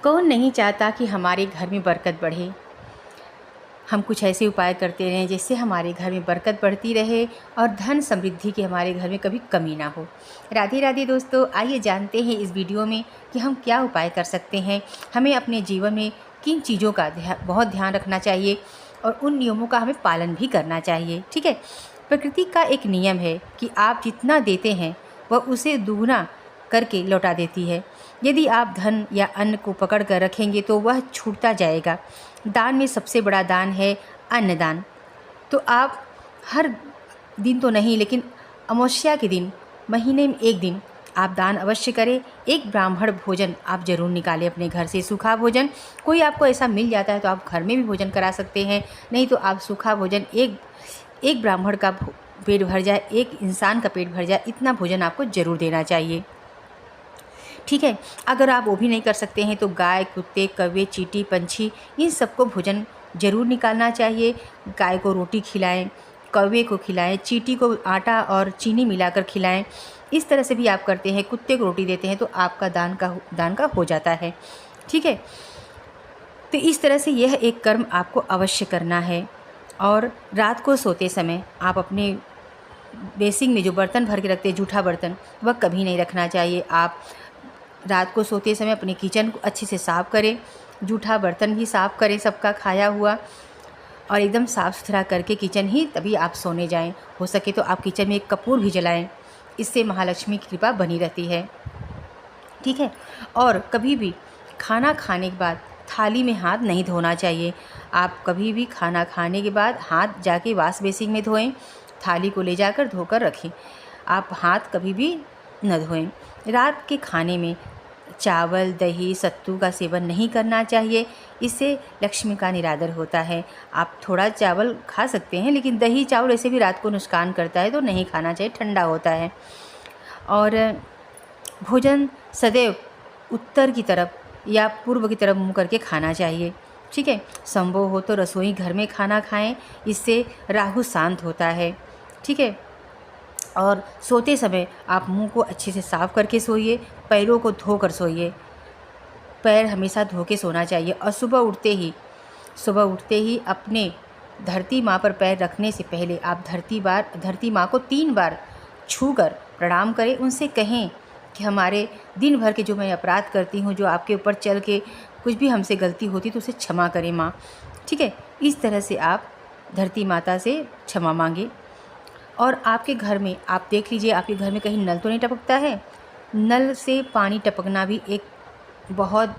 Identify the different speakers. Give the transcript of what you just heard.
Speaker 1: कौन नहीं चाहता कि हमारे घर में बरकत बढ़े। हम कुछ ऐसे उपाय करते रहें जिससे हमारे घर में बरकत बढ़ती रहे और धन समृद्धि की हमारे घर में कभी कमी ना हो। राधे राधे दोस्तों, आइए जानते हैं इस वीडियो में कि हम क्या उपाय कर सकते हैं। हमें अपने जीवन में किन चीज़ों का बहुत ध्यान रखना चाहिए और उन नियमों का हमें पालन भी करना चाहिए। ठीक है, प्रकृति का एक नियम है कि आप जितना देते हैं वह उसे दुगना करके लौटा देती है। यदि आप धन या अन्न को पकड़ कर रखेंगे तो वह छूटता जाएगा। दान में सबसे बड़ा दान है अन्नदान। तो आप हर दिन तो नहीं, लेकिन अमावस्या के दिन, महीने में एक दिन आप दान अवश्य करें। एक ब्राह्मण भोजन आप ज़रूर निकालें अपने घर से, सूखा भोजन। कोई आपको ऐसा मिल जाता है तो आप घर में भी भोजन करा सकते हैं, नहीं तो आप सूखा भोजन एक ब्राह्मण का पेट भर जाए, एक इंसान का पेट भर जाए, इतना भोजन आपको ज़रूर देना चाहिए। ठीक है, अगर आप वो भी नहीं कर सकते हैं तो गाय, कुत्ते, कौवे, चींटी, पंछी, इन सबको भोजन ज़रूर निकालना चाहिए। गाय को रोटी खिलाएं, कौवे को खिलाएं, चींटी को आटा और चीनी मिलाकर खिलाएं। इस तरह से भी आप करते हैं, कुत्ते को रोटी देते हैं तो आपका दान का हो जाता है। ठीक है, तो इस तरह से यह एक कर्म आपको अवश्य करना है। और रात को सोते समय आप अपने बेसिन में जो बर्तन भर के रखते हैं, जूठा बर्तन, वह कभी नहीं रखना चाहिए। आप रात को सोते समय अपने किचन को अच्छे से साफ़ करें, जूठा बर्तन भी साफ़ करें सबका खाया हुआ, और एकदम साफ़ सुथरा करके किचन ही तभी आप सोने जाएं। हो सके तो आप किचन में एक कपूर भी जलाएं, इससे महालक्ष्मी की कृपा बनी रहती है। ठीक है, और कभी भी खाना खाने के बाद थाली में हाथ नहीं धोना चाहिए। आप कभी भी खाना खाने के बाद हाथ जाके वाश बेसिन में धोएं, थाली को ले जाकर धोकर रखें। आप हाथ कभी भी न धोएं। रात के खाने में चावल, दही, सत्तू का सेवन नहीं करना चाहिए, इससे लक्ष्मी का निरादर होता है। आप थोड़ा चावल खा सकते हैं, लेकिन दही चावल ऐसे भी रात को नुकसान करता है तो नहीं खाना चाहिए, ठंडा होता है। और भोजन सदैव उत्तर की तरफ या पूर्व की तरफ मुँह करके खाना चाहिए। ठीक है, संभव हो तो रसोई घर में खाना खाएं, इससे राहु शांत होता है। ठीक है, और सोते समय आप मुंह को अच्छे से साफ़ करके सोइए, पैरों को धोकर सोइए। पैर हमेशा धो के सोना चाहिए। और सुबह उठते ही अपने धरती माँ पर पैर रखने से पहले आप धरती माँ को 3 बार छूकर प्रणाम करें। उनसे कहें कि हमारे दिन भर के जो मैं अपराध करती हूँ, जो आपके ऊपर चल के कुछ भी हमसे गलती होती तो उसे क्षमा करें माँ। ठीक है, इस तरह से आप धरती माता से क्षमा मांगें। और आपके घर में आप देख लीजिए, आपके घर में कहीं नल तो नहीं टपकता है। नल से पानी टपकना भी एक बहुत